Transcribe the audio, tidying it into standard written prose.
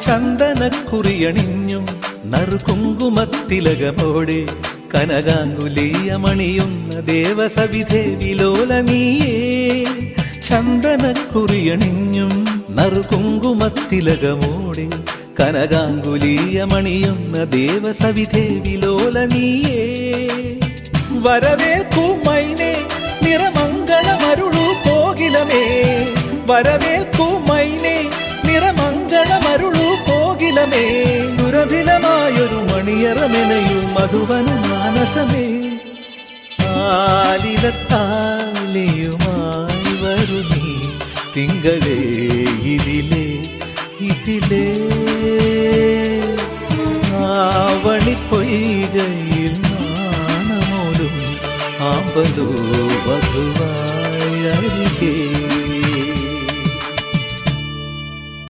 ചന്ദനക്കുറിയണിഞ്ഞും നറുകുങ്കുമത്തിലകമോടെ കനകാങ്കുലീയമണിയുന്ന ദേവസവിധേ വിലോലനീയേ. ചന്ദനക്കുറിയണിഞ്ഞും നറുകുങ്കുമത്തിലകമോടെ കനകാങ്കുലീയമണിയുന്ന ദേവസവിധേ വിലോലനീയേ. വരവേൽക്കൂ മൈനേ നിറമംഗളമരുളൂ കോകിലമേ. വരവേൽക്കൂ മൈനേ നിറമംഗളമരുളൂ കോകിലമേ. ദുരഭിലമായൊരു മണിയറമെനയൂ മധുവന മാനസമേ. ആലിലത്താലിയുമായി വരു നീ തിങ്കളേ ഇതിലേ ഇതിലേ. ആവണിപ്പൊയ്കയിൽ നാണമോടും ആമ്പലോ വധുവായി അരികേ.